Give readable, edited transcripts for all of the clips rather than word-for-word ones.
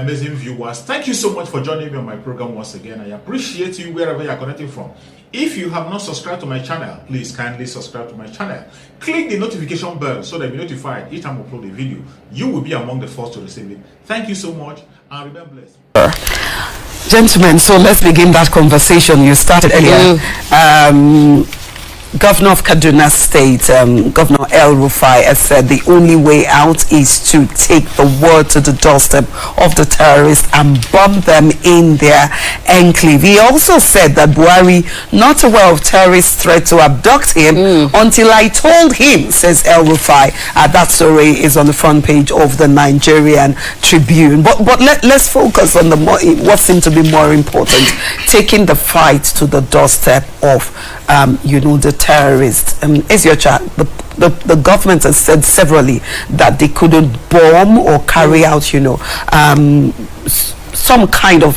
amazing viewers. Thank you so much for joining me on my program once again. I appreciate you wherever you are connecting from. If you have not subscribed to my channel, please kindly subscribe to my channel. Click the notification bell so that you'll be notified each time I upload a video. You will be among the first to receive it. Thank you so much and remain blessed. Gentlemen, so let's begin that conversation you started earlier. Governor of Kaduna State, Governor El Rufai, has said the only way out is to take the war to the doorstep of the terrorists and bomb them in their enclave. He also said that Buhari, not aware of terrorist threat to abduct him until I told him, says El Rufai. That story is on the front page of the Nigerian Tribune. But let's focus on what seemed to be more important, taking the fight to the doorstep of, the terrorists. Is your chat? The government has said severally that they couldn't bomb or carry out, some kind of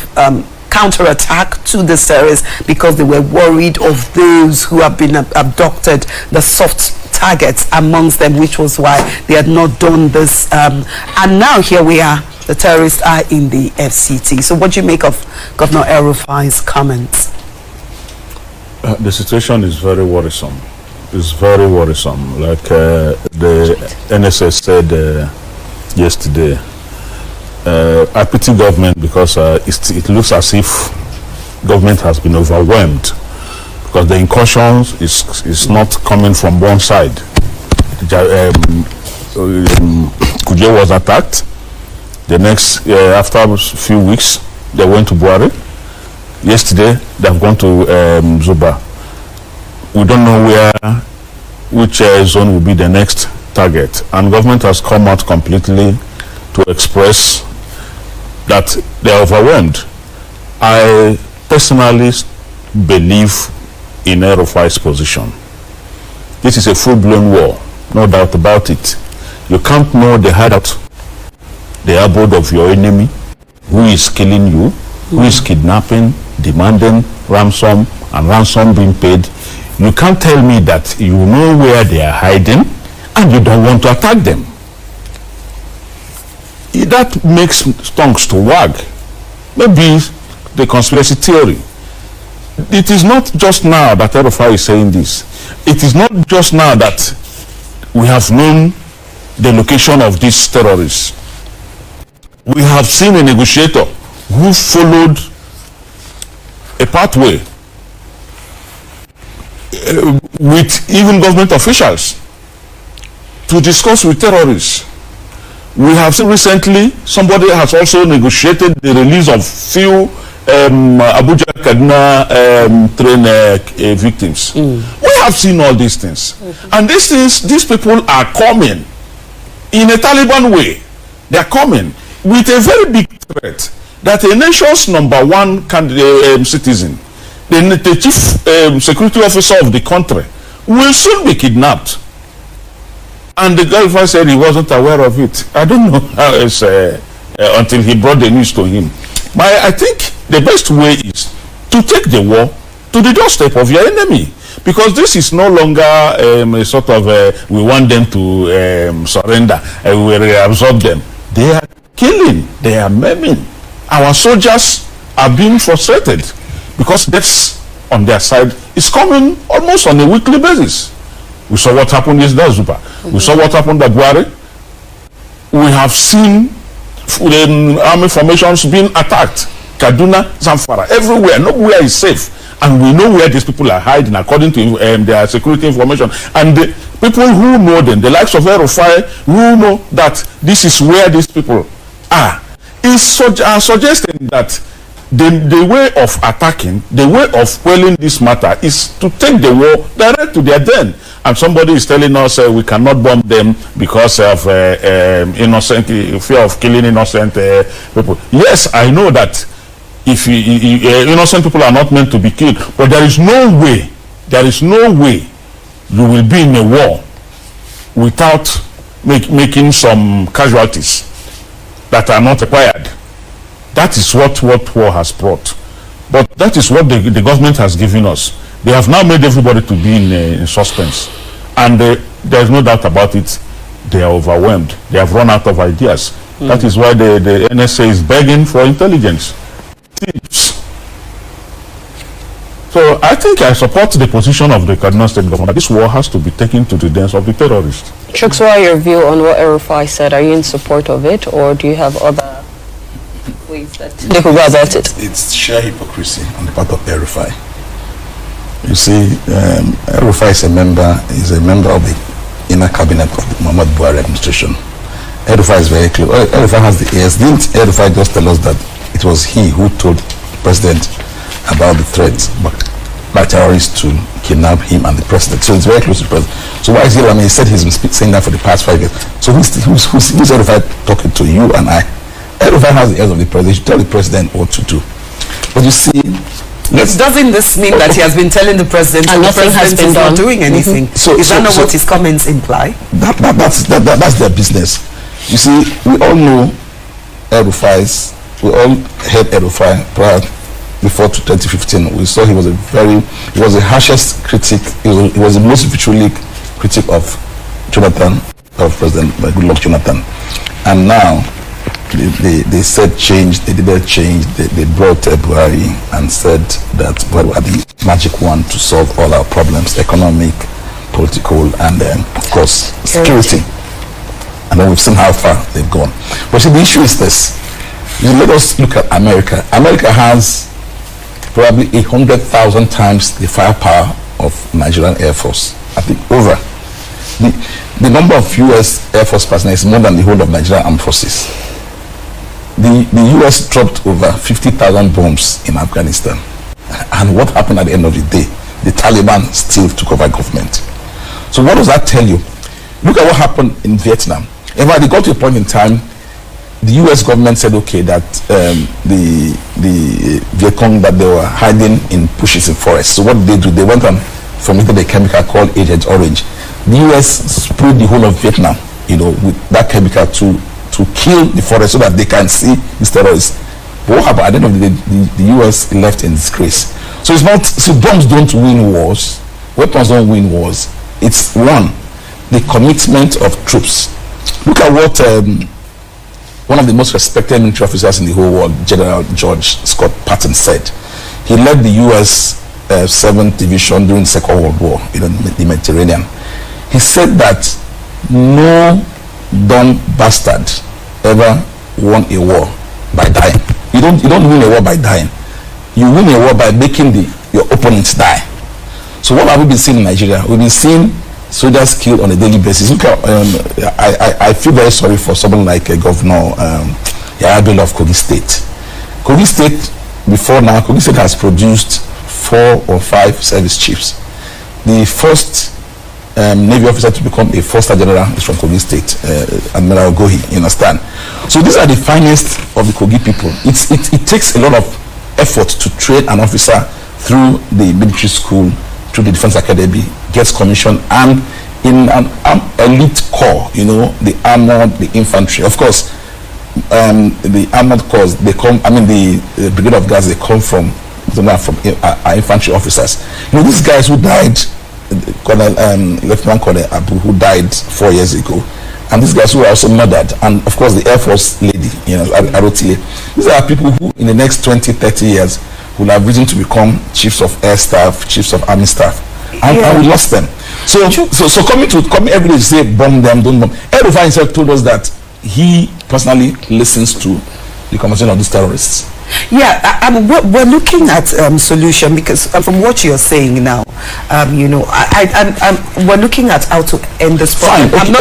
counterattack to the terrorists because they were worried of those who have been abducted, the soft targets amongst them, which was why they had not done this. And now here we are. The terrorists are in the FCT. So what do you make of Governor El Rufai's comments? The situation is very worrisome. It's very worrisome. Like the NSS said yesterday, I pity government because it looks as if government has been overwhelmed because the incursions is not coming from one side. Kuje was attacked. The next, after a few weeks, they went to Buhari. Yesterday, they've gone to Zuba. We don't know which zone will be the next target. And government has come out completely to express that they are overwhelmed. I personally believe in El Rufai's position. This is a full-blown war, no doubt about it. You can't know the hideout, the abode of your enemy, who is killing you, who is kidnapping, demanding ransom, and ransom being paid. You can't tell me that you know where they are hiding and you don't want to attack them. That makes tongues to wag. Maybe the conspiracy theory. It is not just now that El Rufai is saying this. It is not just now that we have known the location of these terrorists. We have seen a negotiator who followed a pathway with even government officials to discuss with terrorists. We have seen recently somebody has also negotiated the release of few Abuja-Kaduna train victims. We have seen all these things. And these people are coming in a Taliban way. They are coming with a very big threat that a nation's number one citizen, the chief security officer of the country, will soon be kidnapped. And the guy said he wasn't aware of it. I don't know how else until he brought the news to him. But I think the best way is to take the war to the doorstep of your enemy. Because this is no longer a sort of we want them to surrender, we will reabsorb them. They are killing, they are maiming. Our soldiers are being frustrated because deaths on their side is coming almost on a weekly basis. We saw what happened yesterday at Zuba. We saw what happened at Buhari. We have seen army formations being attacked. Kaduna, Zamfara, everywhere, nowhere is safe. And we know where these people are hiding according to their security information. And the people who know them, the likes of El Rufai, who know that this is where these people are suggesting that the way of attacking, the way of quelling this matter is to take the war direct to their den. And somebody is telling us we cannot bomb them because of fear of killing innocent people. Yes, I know that if innocent people are not meant to be killed, but there is no way you will be in a war without making some casualties that are not required. That is what war has brought. But that is what the government has given us. They have now made everybody to be in suspense. And there is no doubt about it. They are overwhelmed. They have run out of ideas. That is why the NSA is begging for intelligence. Tips. So I think I support the position of the Kaduna State government. This war has to be taken to the dens of the terrorists. Chukswa, your view on what El-Rufai said, are you in support of it, or do you have other ways that they could go about it? It's sheer hypocrisy on the part of El-Rufai. You see, El-Rufai is a member of the inner cabinet of the Muhammad Buhari administration. El-Rufai is very clear. El-Rufai has the ears. Didn't El-Rufai just tell us that it was he who told the president about the threat by terrorists to kidnap him and the president? So it's very close to the president. So why is he? I mean, he said he's been saying that for the past 5 years. So who's El-Rufai talking to? You and I? El-Rufai has the ears of the president. He should tell the president what to do. But you see, doesn't this mean that he has been telling the president and the president is not doing anything? So is that not what his comments imply? That's their business. You see, we all know El-Rufai's. We all heard El-Rufai prior. Before 2015, we saw he was the harshest critic. He was the most vitriolic critic of Jonathan, of President Goodluck Jonathan. And now they said change. They didn't change. They brought Buhari and said that Buhari had the magic wand to solve all our problems: economic, political, and of course security. And then we've seen how far they've gone. But see, the issue is this: let us look at America. America has probably 100,000 times the firepower of Nigerian Air Force. I think over. The number of U.S. Air Force personnel is more than the whole of Nigerian Armed Forces. The U.S. dropped over 50,000 bombs in Afghanistan. And what happened at the end of the day? The Taliban still took over government. So what does that tell you? Look at what happened in Vietnam. In fact, they got to a point in time, the U.S. government said, okay, that the Viet Cong, that they were hiding in bushes in forests. So what did they do? They went and formulated a chemical called Agent Orange. The U.S. sprayed the whole of Vietnam, with that chemical to kill the forest so that they can see these terrorists. But what happened? At the end of the day, the U.S. left in disgrace. So it's not, so bombs don't win wars. Weapons don't win wars. It's the commitment of troops. Look at what one of the most respected military officers in the whole world, General George Scott Patton, said. He led the U.S. 7th Division during the Second World War in the Mediterranean. He said that no dumb bastard ever won a war by dying. You don't win a war by dying. You win a war by making your opponents die. So what have we been seeing in Nigeria? We've been seeing soldiers killed on a daily basis. Look at, I feel very sorry for someone like Governor Yahya Bello of Kogi State. Kogi State, before now, Kogi State has produced 4 or 5 service chiefs. The first Navy officer to become a 4-star general is from Kogi State, Admiral Gohi, you understand? So these are the finest of the Kogi people. It takes a lot of effort to train an officer through the military school, through the Defense Academy, gets commissioned, and in an elite corps, the armored, the infantry. Of course, the armored corps, they come, the Brigade of Guards, they come from our infantry officers. These guys who died, Lieutenant Colonel Abu, who died 4 years ago, and these guys who were also murdered, and of course the Air Force lady, Arotile. These are people who in the next 20, 30 years will have risen to become chiefs of air staff, chiefs of army staff, and we lost them. So coming every day to say bomb them, don't bomb. El-Rufai himself told us that he personally listens to the conversation of these terrorists. Yeah, we're looking at solution, because from what you're saying now, we're looking at how to end this problem. Fine, I'm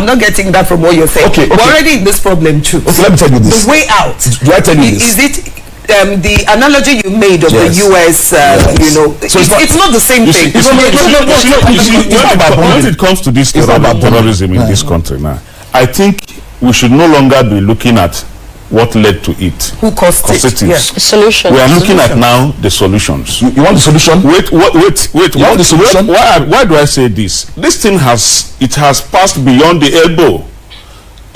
not getting that from what you're saying. We're already in this problem too. Okay, let me tell you this. The way out. Do I tell you this? Is it the analogy you made of the US? So it's not the same thing. When it comes to this terrorism in this country now, I think we should no longer be looking at what led to it. Who caused it? Yeah. Solutions. We are looking at now the solutions. You want the solution? Wait. You want the solution? Why do I say this? This thing has passed beyond the elbow.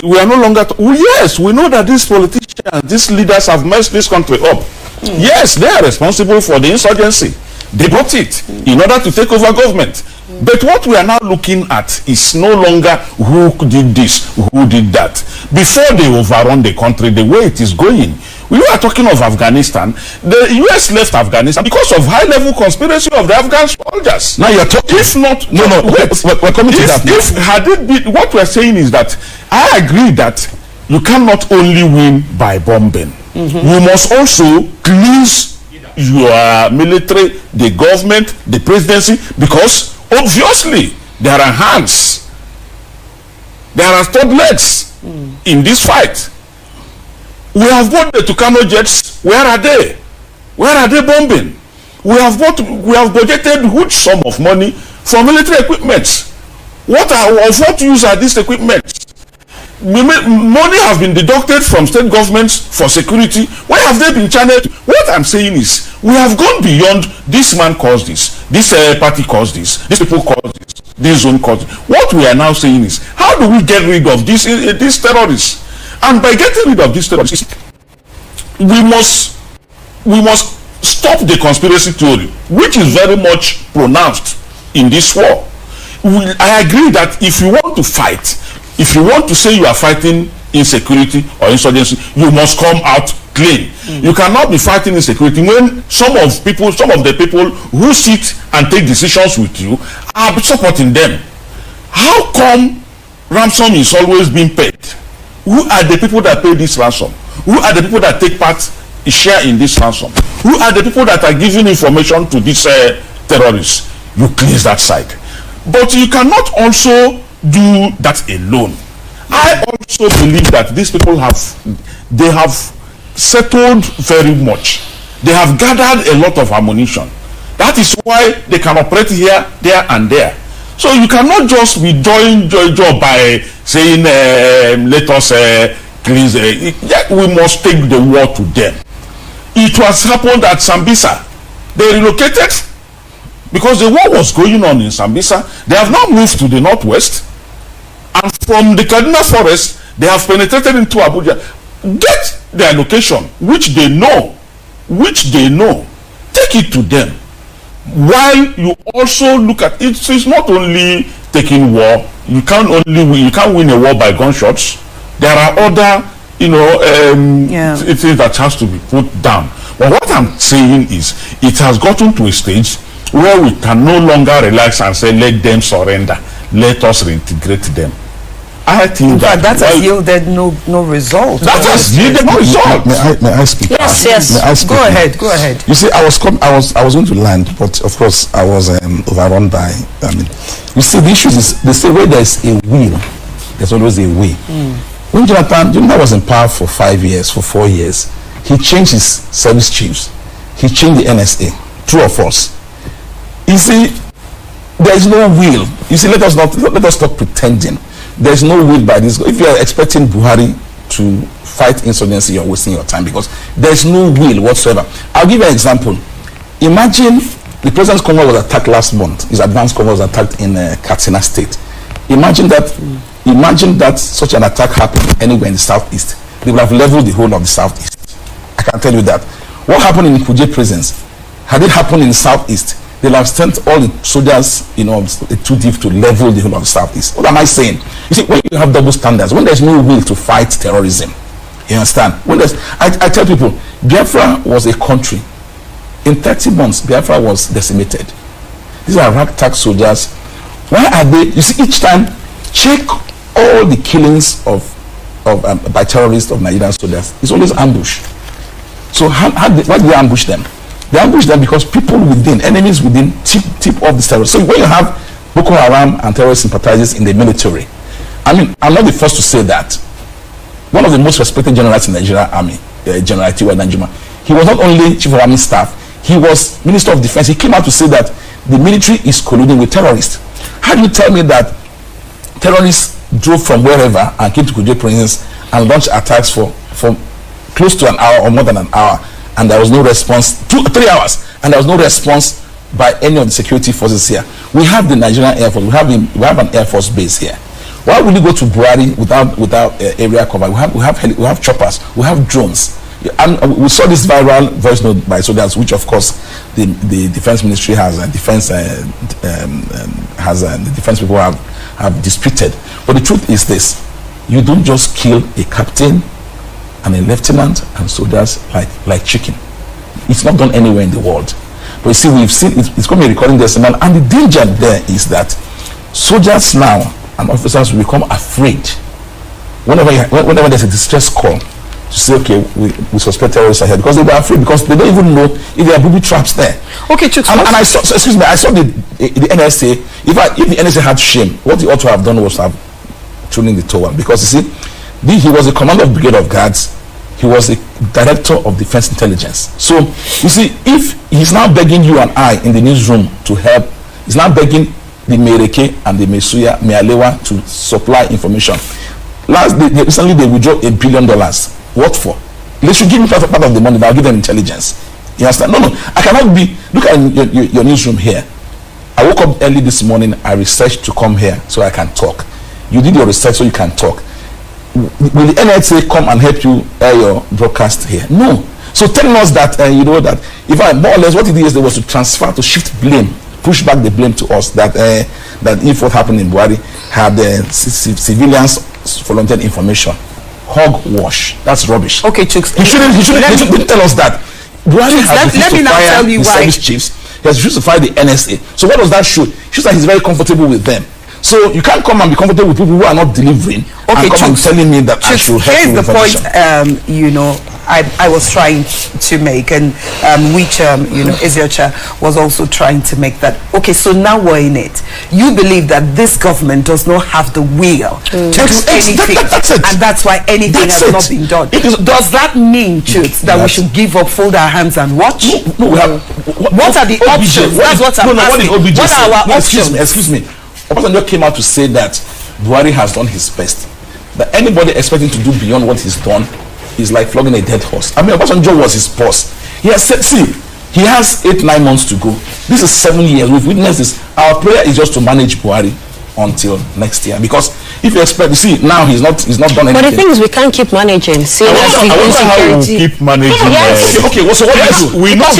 We are no longer. Yes, we know that these politicians, these leaders have messed this country up. Yes, they are responsible for the insurgency. They brought it in order to take over government. But what we are now looking at is no longer who did this, who did that. Before they overrun the country, the way it is going, we are talking of Afghanistan. The US left Afghanistan because of high-level conspiracy of the Afghan soldiers. Now you're talking. If not, No, we're coming to that. If had it been, what we're saying is that I agree that you cannot only win by bombing. You must also cleanse your military, the government, the presidency, because obviously there are hands, there are third legs in this fight. We have bought the Kano jets. Where are they? Where are they bombing? We have budgeted huge sum of money for military equipment. What use are these equipment? Money has been deducted from state governments for security. Why have they been channeled? What I'm saying is, we have gone beyond this man caused this party caused this people caused this zone caused this. What we are now saying is, how do we get rid of these terrorists? And by getting rid of these terrorists, we must stop the conspiracy theory, which is very much pronounced in this war. I agree that if you want to fight, if you want to say you are fighting insecurity or insurgency, you must come out clean. You cannot be fighting insecurity when some of the people who sit and take decisions with you are supporting them. How come ransom is always being paid? Who are the people that pay this ransom? Who are the people that take part, share in this ransom? Who are the people that are giving information to these terrorists? You cleanse that side. But you cannot also do that alone. I also believe that these people have settled very much. They have gathered a lot of ammunition. That is why they can operate here, there, and there. So you cannot just be joy by saying, let us cleanse. We must take the war to them. It was happened at Sambisa. They relocated because the war was going on in Sambisa. They have now moved to the northwest. And from the Kaduna forest, they have penetrated into Abuja. Get their location, which they know. Take it to them. While you also look at it, it's not only taking war. You can't win a war by gunshots. There are other, things that has to be put down. But what I'm saying is, it has gotten to a stage where we can no longer relax and say, let them surrender. Let us reintegrate them. I think that has yielded no result. That has yielded no result. May I speak? Yes. May I speak? Go ahead. You see, I was going to land, but of course I was overrun by. You see, the issue is they say where there is a will, there's always a way. When Jonathan was in power for 5 years, for 4 years, he changed his service chiefs. He changed the NSA. True or false? You see, there is no will. You see, let us stop pretending. There is no will by this. If you are expecting Buhari to fight insurgency, you're wasting your time because there is no will whatsoever. I'll give you an example. Imagine the president's convoy was attacked last month. His advance convoy was attacked in Katsina State. Imagine that such an attack happened anywhere in the southeast. They would have leveled the whole of the southeast. I can tell you that. What happened in Kuje prisons? Had it happened in the southeast, they'll have sent all the soldiers, too deep to level the whole of the southeast. What am I saying? You see, when you have double standards, when there's no will to fight terrorism, you understand? I tell people, Biafra was a country. In 30 months, Biafra was decimated. These are ragtag soldiers. Why are they? You see, each time, check all the killings by terrorists of Nigerian soldiers. It's always ambush. So why do they ambush them? They ambush them because people within, enemies within, tip off the terrorists. So when you have Boko Haram and terrorist sympathizers in the military, I'm not the first to say that. One of the most respected generals in the Nigerian army, General Tiwa Danjuma, he was not only chief of army staff, he was Minister of Defense. He came out to say that the military is colluding with terrorists. How do you tell me that terrorists drove from wherever and came to Kuje prisons and launched attacks for close to an hour or more than an hour, and there was no response, 3 hours, and there was no response by any of the security forces here? We have the Nigerian Air Force. We have an Air Force base here. Why would you go to Buhari without area cover? We have choppers. We have drones. And we saw this viral voice note by soldiers, which of course the defense ministry has the defense people have disputed. But the truth is this: you don't just kill a captain and a lieutenant and soldiers like chicken. It's not done anywhere in the world. But you see, we've seen it's going to be recording decimal, and the danger there is that soldiers now and officers will become afraid whenever there's a distress call to say, okay, we suspect terrorists are here, because they were afraid, because they don't even know if there are booby traps there. Okay, Chooks, and I saw, excuse me, I saw the NSA. If the NSA had shame, what he ought to have done was have thrown in the towel, because you see, he was a commander of brigade of guards. He was a director of defense intelligence. So you see, if he's now begging you and I in the newsroom to help, he's now begging the Mereke and the Mealewa to supply information. Recently they withdrew $1 billion. What for? They should give me part of the money, but I'll give them intelligence. You understand? No, I cannot be. Look at your newsroom here. I woke up early this morning. I researched to come here so I can talk. You did your research so you can talk. Will the NSA come and help you air your broadcast here? No. So telling us that that if I more or less what it is, there was to shift blame, push back the blame to us, that if what happened in Buhari had civilians volunteered information. Hogwash. That's rubbish. Okay, Chooks. He shouldn't tell us that. Buhari has refused to fire his service chiefs. He has refused to fire the NSA. So what does that show? It shows that he's very comfortable with them. So you can't come and be comfortable with people who are not delivering. Okay, and come and telling me that I should help you with information. Here's the point. I was trying to make, and which Eziocha was also trying to make, that okay, so now we're in it. You believe that this government does not have the will to do anything, and that's why anything has not been done. Does that mean, Chooks, that we should give up, fold our hands, and watch? No, we have. What are the options? That's what I'm asking. What are our options? Excuse me. Obasanjo came out to say that Buhari has done his best. That anybody expecting to do beyond what he's done is like flogging a dead horse. I mean, Obasanjo was his boss. He has said, see, he has 8-9 months to go. This is 7 years. We've witnessed this. Our prayer is just to manage Buhari until next year. Because if you expect, see, now he's not done anything. But the thing is, we can't keep managing. See, I wonder how we keep managing. Yes. Okay, well, so what do you do? We know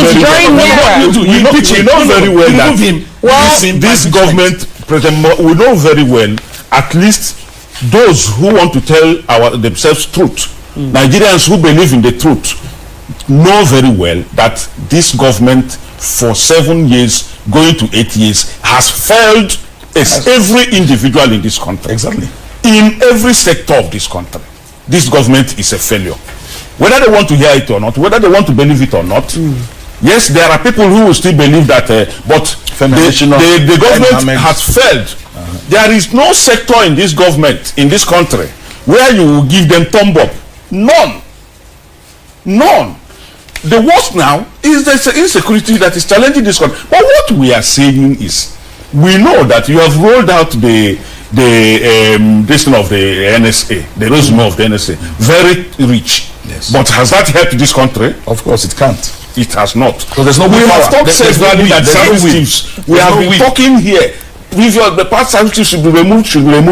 very well that this government, we know very well, at least those who want to tell themselves truth, Nigerians who believe in the truth, know very well that this government for 7 years, going to 8 years, has failed every individual in this country. Exactly. In every sector of this country, this government is a failure. Whether they want to hear it or not, whether they want to believe it or not, yes, there are people who will still believe that, but the government has failed. There is no sector in this government, in this country, where you will give them thumb up. None. The worst now is the insecurity that is challenging this country. But what we are saying is, we know that you have rolled out the thing of the NSA, the resume of the NSA, very rich. Yes. But has that helped this country? Of course, it can't. It has not. So there's no. We have talked severally that service chiefs. We have been talking here. The past service chiefs should be removed. We were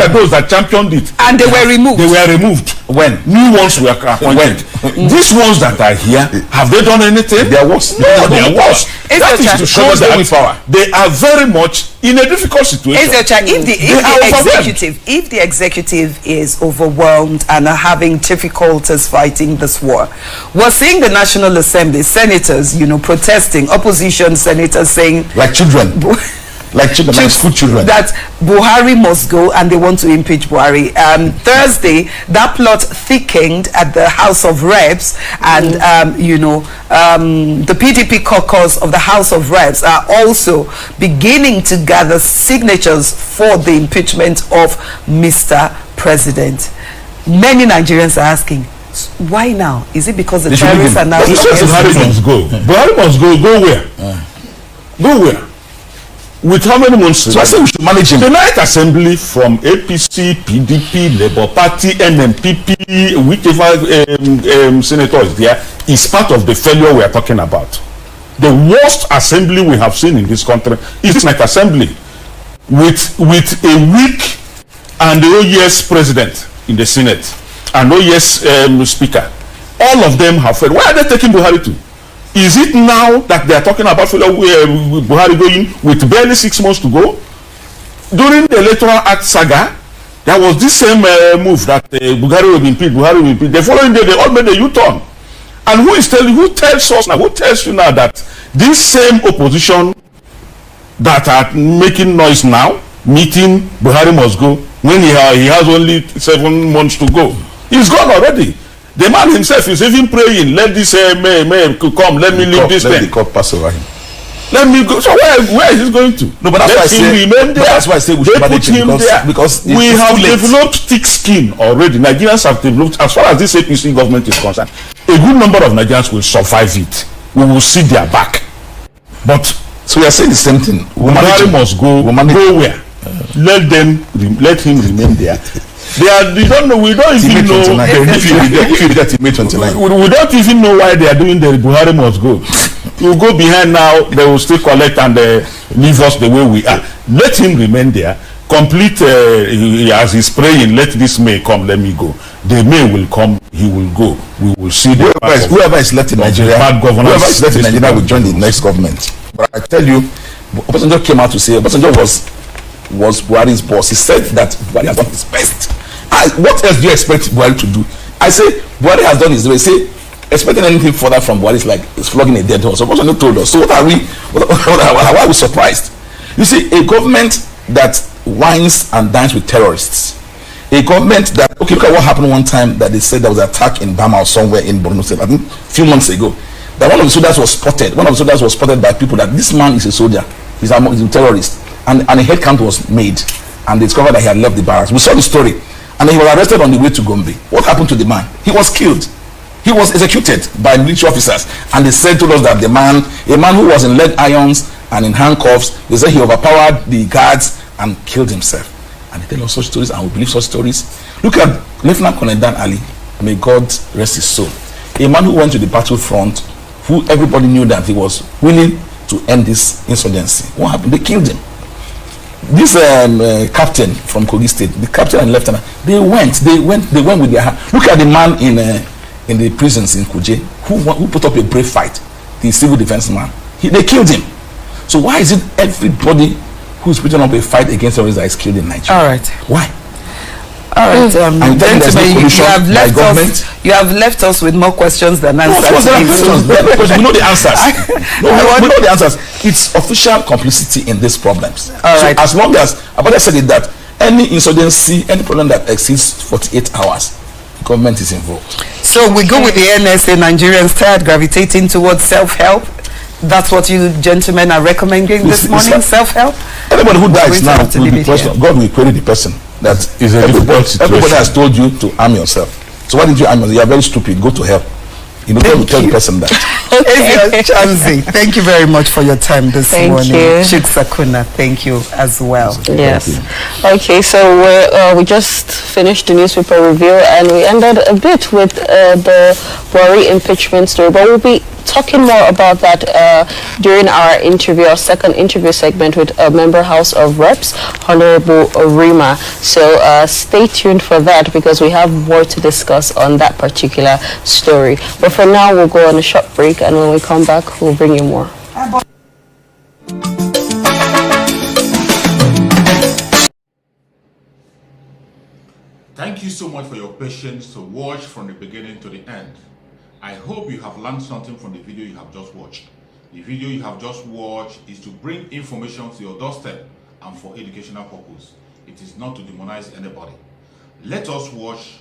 those that championed it. And they were removed. They were removed. When? New ones were appointed. These ones that are here, have they done anything? They are worse. No, they are worse. That is to show that they are very much in a difficult situation. If the executive is overwhelmed and are having difficulties fighting this war, we're seeing the National Assembly senators, protesting, opposition senators saying, like children. Like school children, that Buhari must go, and they want to impeach Buhari. Thursday, that plot thickened at the House of Reps, and the PDP caucus of the House of Reps are also beginning to gather signatures for the impeachment of Mr. President. Many Nigerians are asking, why now? Is it because the terrorists are now? Buhari must go. Buhari must go. Go where? Go where? With how many months? So I say we should manage him. The Night Assembly from APC, PDP, Labour Party, NMPP, whichever senator is there, is part of the failure we are talking about. The worst assembly we have seen in this country is this Night Assembly, with a weak and OES president in the Senate and OES speaker. All of them have failed. Where are they taking Buhari to? Is it now that they are talking about Buhari going with barely 6 months to go? During the Electoral Act saga, there was this same move that Buhari will be impeached. The following day, they all made a U-turn. And who tells you now that this same opposition that are making noise now, meeting Buhari must go, when he has only 7 months to go? He's gone already. The man himself is even praying, let this may come, let me leave this thing. Let the court pass over him. Let me go. So where is he going to? No, but that's why I say we should manage him because we have developed thick skin already. Nigerians have developed, as far as this APC government is concerned, a good number of Nigerians will survive it. We will see their back. But so we are saying the same thing. Buhari must go. Go where? Let him remain there. We don't even know. We don't even know why they are doing the Buhari must go. You go behind now, they will still collect and leave us the way we are. Let him remain there. Complete as he's praying, let this May come, let me go. The May will come, he will go. We will see whoever is left in Nigeria, will join the next government. But I tell you, Obasanjo came out to say Obasanjo was Buhari's boss. He said that Buhari has done his best. What else do you expect Buhari to do? I say Buhari has done his best. Say expecting anything further from Buhari is like it's flogging a dead horse. So Obasanjo told us. So what are we? Why are we surprised? You see, a government that wines and dines with terrorists, a government that look at what happened one time that they said there was an attack in Bama or somewhere in Borno State, I think a few months ago. That one of the soldiers was spotted. One of the soldiers was spotted by people that this man is a soldier. He's a terrorist. And a head count was made, and they discovered that he had left the barracks. We saw the story, and he was arrested on the way to Gombe. What happened to the man? He was killed. He was executed by military officers, and they said to us that a man who was in leg irons and in handcuffs, they said he overpowered the guards and killed himself. And they tell us such stories, and we believe such stories. Look at Lieutenant Colonel Dan Ali. May God rest his soul. A man who went to the battlefront, who everybody knew that he was willing to end this insurgency. What happened? They killed him. This captain from Kogi State, the captain and lieutenant, they went with their hand. Look at the man in the prisons in Kuje who put up a brave fight, the civil defense man. They killed him. So why is it everybody who's putting up a fight against terrorism that is killed in Nigeria? All right. Why? All right, gentlemen, you have left us with more questions than answers. Because we know the answers. We know the answers. It's official complicity in these problems. All right. As long as Abada said it, that any insurgency, any problem that exceeds 48 hours, government is involved. So we go with the NSA. Nigerians tired gravitating towards self-help. That's what you gentlemen are recommending this morning. Self-help. Anybody who dies now will be questioned. God will query the person. That is a difficult situation. Everybody has told you to arm yourself. So why didn't you arm yourself? You are very stupid. Go to hell. You know, to tell the person that. Chanzi, thank you very much for your time this morning. Chik Sakuna, thank you as well. Yes. Okay, so we just finished the newspaper review and we ended a bit with the Buhari impeachment story, but we'll be talking more about that during our interview, our second interview segment with a member House of Reps, Honorable Rima. So stay tuned for that because we have more to discuss on that particular story. But for now, we'll go on a short break, and when we come back, we'll bring you more. Thank you so much for your patience to watch from the beginning to the end. I hope you have learned something from the video you have just watched. The video you have just watched is to bring information to your doorstep and for educational purpose. It is not to demonize anybody. Let us watch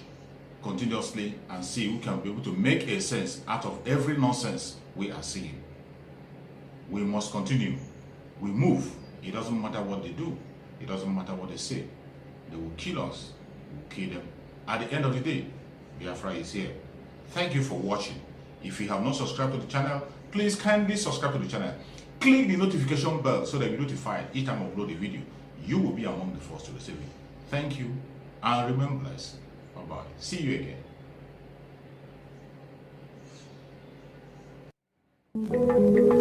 continuously and see who can be able to make a sense out of every nonsense we are seeing. We must continue. We move. It doesn't matter what they do. It doesn't matter what they say. They will kill us. We will kill them. At the end of the day, Biafra is here. Thank you for watching. If you have not subscribed to the channel, please kindly subscribe to the channel. Click the notification bell so that you're notified each time I upload a video. You will be among the first to receive it. Thank you and remain blessed. Bye-bye. See you again.